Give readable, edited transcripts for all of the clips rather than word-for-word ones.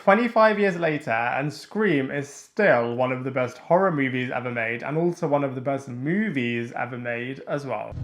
25 years later, and Scream is still one of the best horror movies ever made, and also one of the best movies ever made as well.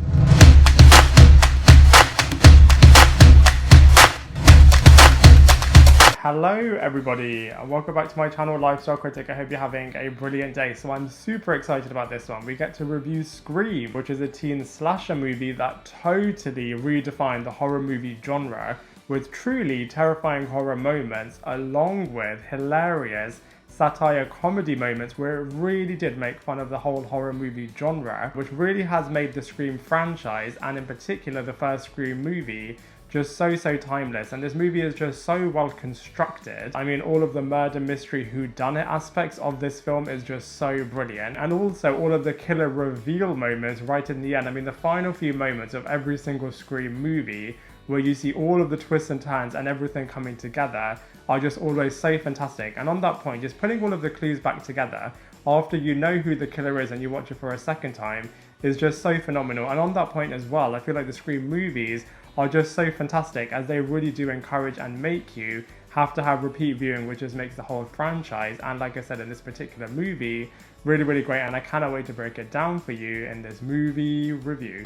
Hello everybody, and welcome back to my channel, Lifestyle Critic. I hope you're having a brilliant day. So I'm super excited about this one. We get to review Scream, which is a teen slasher movie that totally redefined the horror movie genre, with truly terrifying horror moments along with hilarious satire comedy moments where it really did make fun of the whole horror movie genre, which really has made the Scream franchise, and in particular the first Scream movie, just so timeless. And this movie is just so well constructed. I mean, all of the murder mystery whodunit aspects of this film is just so brilliant, and also all of the killer reveal moments right in the end. I mean, the final few moments of every single Scream movie where you see all of the twists and turns and everything coming together are just always so fantastic. And on that point, just putting all of the clues back together after you know who the killer is and you watch it for a second time is just so phenomenal. And on that point as well, I feel like the Scream movies are just so fantastic, as they really do encourage and make you have to have repeat viewing, which just makes the whole franchise, and like I said, in this particular movie, really great. And I cannot wait to break it down for you in this movie review.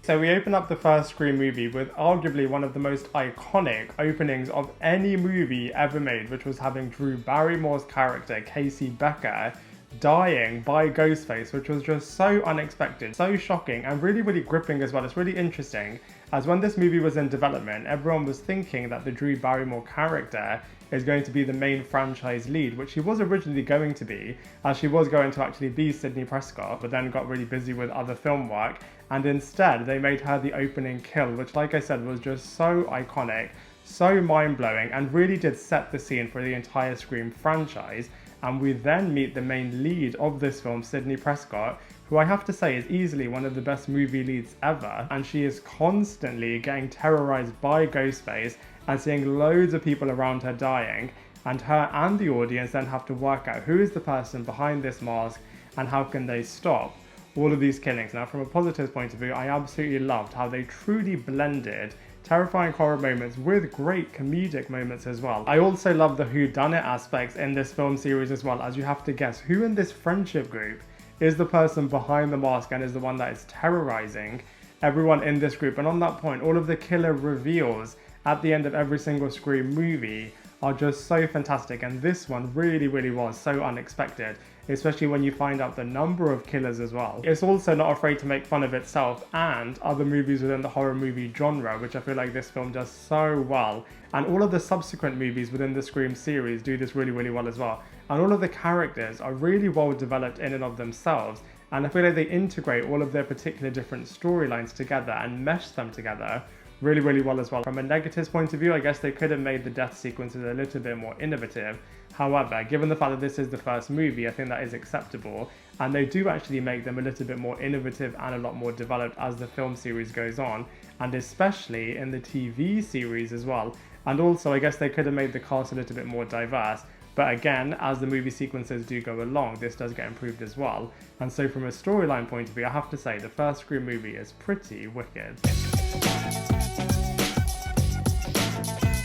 So we open up the first Scream movie with arguably one of the most iconic openings of any movie ever made, which was having Drew Barrymore's character, Casey Becker, dying by Ghostface, which was just so unexpected, so shocking, and really gripping as well. It's really interesting, as when this movie was in development, everyone was thinking that the Drew Barrymore character is going to be the main franchise lead, which she was originally going to be, as she was going to actually be Sidney Prescott, but then got really busy with other film work, and instead they made her the opening kill, which, like I said, was just so iconic, so mind-blowing, and really did set the scene for the entire Scream franchise. And we then meet the main lead of this film, Sidney Prescott, who I have to say is easily one of the best movie leads ever, and she is constantly getting terrorized by Ghostface and seeing loads of people around her dying, and her and the audience then have to work out who is the person behind this mask and how can they stop all of these killings. Now, from a positive point of view, I absolutely loved how they truly blended terrifying horror moments with great comedic moments as well. I also love the whodunit aspects in this film series as well, as you have to guess who in this friendship group is the person behind the mask and is the one that is terrorizing everyone in this group. And on that point, all of the killer reveals at the end of every single Scream movie are just so fantastic, and this one really was so unexpected, especially when you find out the number of killers as well. It's also not afraid to make fun of itself and other movies within the horror movie genre, which I feel like this film does so well, and all of the subsequent movies within the Scream series do this really well as well. And all of the characters are really well developed in and of themselves, and I feel like they integrate all of their particular different storylines together and mesh them together really well as well. From a negatives point of view, I guess they could have made the death sequences a little bit more innovative. However, given the fact that this is the first movie, I think that is acceptable, and they do actually make them a little bit more innovative and a lot more developed as the film series goes on, and especially in the TV series as well. And also, I guess they could have made the cast a little bit more diverse, but again, as the movie sequences do go along, this does get improved as well. And so from a storyline point of view, I have to say the first Scream movie is pretty wicked.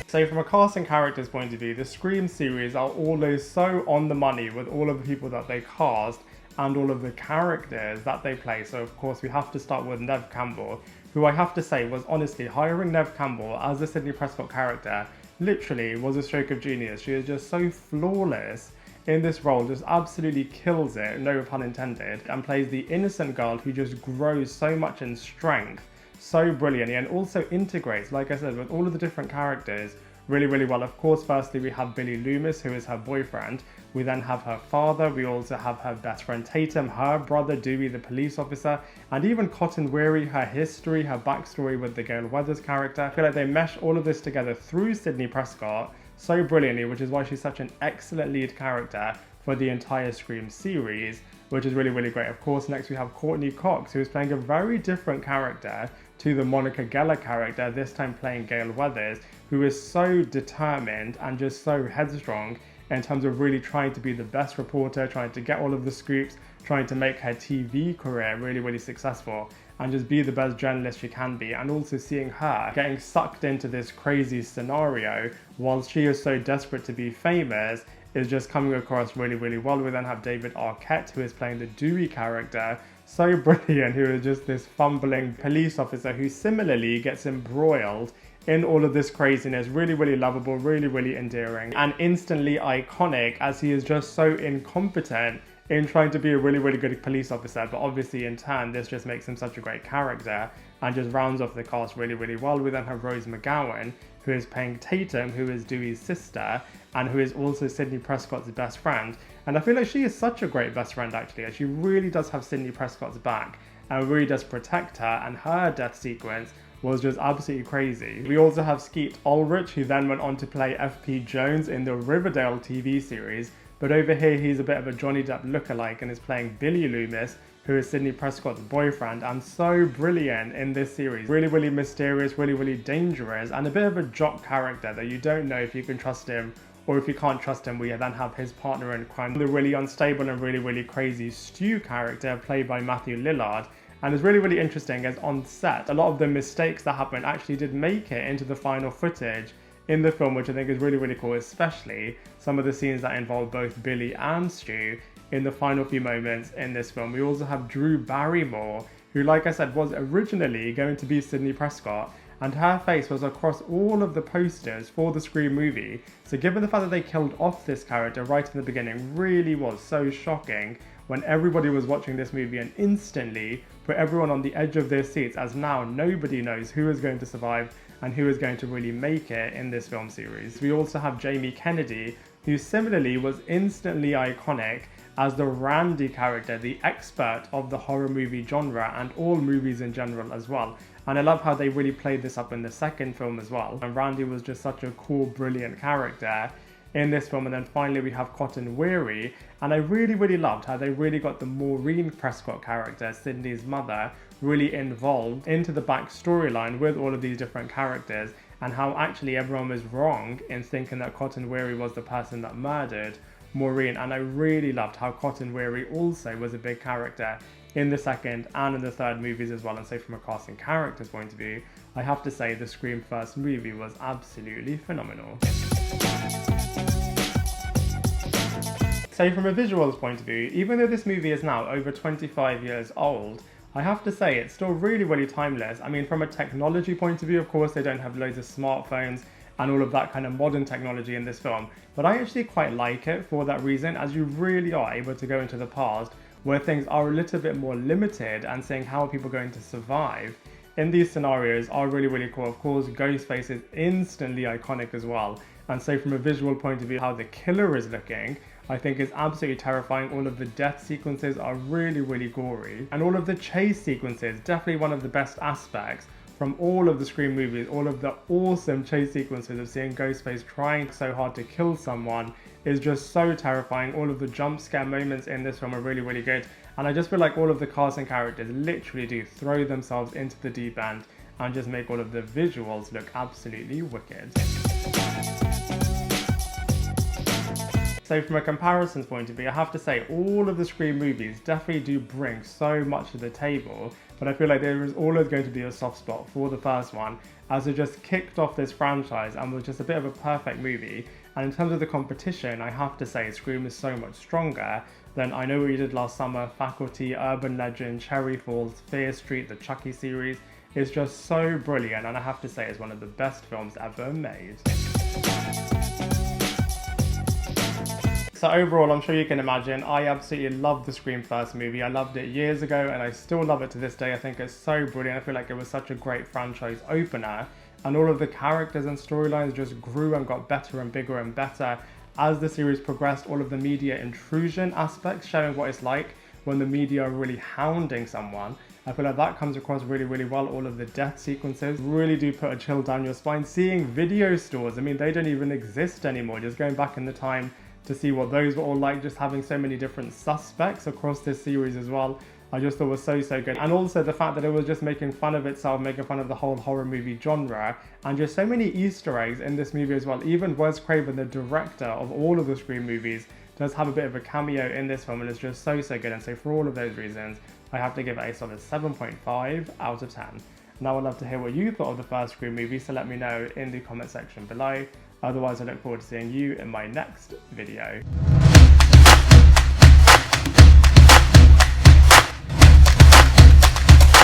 So from a cast and characters point of view, the Scream series are always so on the money with all of the people that they cast and all of the characters that they play. So of course we have to start with Neve Campbell, who I have to say was honestly, hiring Neve Campbell as the Sidney Prescott character literally was a stroke of genius. She is just so flawless in this role, just absolutely kills it, no pun intended, and plays the innocent girl who just grows so much in strength so brilliantly, and also integrates, like I said, with all of the different characters really well. Of course, firstly we have Billy Loomis, who is her boyfriend. We then have her father. We also have her best friend Tatum, her brother Dewey, the police officer, and even Cotton Weary, her history, her backstory with the Gale Weathers character. I feel like they mesh all of this together through Sidney Prescott so brilliantly, which is why she's such an excellent lead character for the entire Scream series, which is really great. Of course, next we have Courteney Cox, who is playing a very different character to the Monica Geller character, this time playing Gale Weathers, who is so determined and just so headstrong in terms of really trying to be the best reporter, trying to get all of the scoops, trying to make her TV career really successful. and just be the best journalist she can be, and also seeing her getting sucked into this crazy scenario whilst she is so desperate to be famous is just coming across really, really well. We then have David Arquette, who is playing the Dewey character, so brilliant, who is just this fumbling police officer who similarly gets embroiled in all of this craziness. Really, really lovable, really, really endearing, and instantly iconic, as he is just so incompetent in trying to be a really, really good police officer, but obviously in turn this just makes him such a great character and just rounds off the cast really, really well. We then have Rose McGowan, who is playing Tatum, who is Dewey's sister, and who is also Sidney Prescott's best friend. And I feel like she is such a great best friend, actually, as she really does have Sidney Prescott's back and really does protect her, and her death sequence was just absolutely crazy. We also have Skeet Ulrich, who then went on to play F.P. Jones in the Riverdale TV series, but over here he's a bit of a Johnny Depp lookalike and is playing Billy Loomis, who is Sidney Prescott's boyfriend, and so brilliant in this series. Really, really mysterious, really, really dangerous, and a bit of a jock character that you don't know if you can trust him or if you can't trust him. We then have his partner in crime, the really unstable and really, really crazy Stu character played by Matthew Lillard. And it's really, really interesting as on set, a lot of the mistakes that happened actually did make it into the final footage in the film, which I think is really, really cool, especially some of the scenes that involve both Billy and Stu in the final few moments in this film. We also have Drew Barrymore, who, like I said, was originally going to be Sidney Prescott, and her face was across all of the posters for the Scream movie. So given the fact that they killed off this character right in the beginning really was so shocking when everybody was watching this movie, and instantly put everyone on the edge of their seats, as now nobody knows who is going to survive and who is going to really make it in this film series. We also have Jamie Kennedy, who similarly was instantly iconic as the Randy character, the expert of the horror movie genre and all movies in general as well. And I love how they really played this up in the second film as well. And Randy was just such a cool, brilliant character in this film. And then finally we have Cotton Weary, and I really, really loved how they really got the Maureen Prescott character, Sydney's mother, really involved into the back storyline with all of these different characters, and how actually everyone was wrong in thinking that Cotton Weary was the person that murdered Maureen. And I really loved how Cotton Weary also was a big character in the second and in the third movies as well. And so from a cast and characters point of view, I have to say the Scream first movie was absolutely phenomenal. So from a visuals point of view, even though this movie is now over 25 years old, I have to say it's still really, really timeless. I mean, from a technology point of view, of course, they don't have loads of smartphones and all of that kind of modern technology in this film, but I actually quite like it for that reason, as you really are able to go into the past where things are a little bit more limited, and seeing how are people going to survive in these scenarios are really, really cool. Of course, Ghostface is instantly iconic as well, and so from a visual point of view, how the killer is looking, I think is absolutely terrifying. All of the death sequences are really, really gory, and all of the chase sequences, definitely one of the best aspects from all of the Scream movies. All of the awesome chase sequences of seeing Ghostface trying so hard to kill someone is just so terrifying. All of the jump scare moments in this film are really, really good, and I just feel like all of the cast and characters literally do throw themselves into the deep end and just make all of the visuals look absolutely wicked. So from a comparisons point of view, I have to say all of the Scream movies definitely do bring so much to the table, but I feel like there is always going to be a soft spot for the first one, as it just kicked off this franchise and was just a bit of a perfect movie. And in terms of the competition, I have to say Scream is so much stronger than I Know What You Did Last Summer, Faculty, Urban Legend, Cherry Falls, Fear Street, the Chucky series. It's just so brilliant, and I have to say it's one of the best films ever made. So overall, I'm sure you can imagine, I absolutely love the Scream first movie. I loved it years ago and I still love it to this day. I think it's so brilliant. I feel like it was such a great franchise opener, and all of the characters and storylines just grew and got better and bigger and better as the series progressed. All of the media intrusion aspects, showing what it's like when the media are really hounding someone, I feel like that comes across really, really well. All of the death sequences really do put a chill down your spine. Seeing video stores, I mean, they don't even exist anymore. Just going back in the time to see what those were all like, just having so many different suspects across this series as well, I just thought was so good. And also the fact that it was just making fun of itself, making fun of the whole horror movie genre, and just so many Easter eggs in this movie as well. Even Wes Craven, the director of all of the Scream movies, does have a bit of a cameo in this film, and it's just so good. And so for all of those reasons, I have to give it a solid 7.5 out of 10. And I would love to hear what you thought of the first Scream movie, so let me know in the comment section below. Otherwise, I look forward to seeing you in my next video.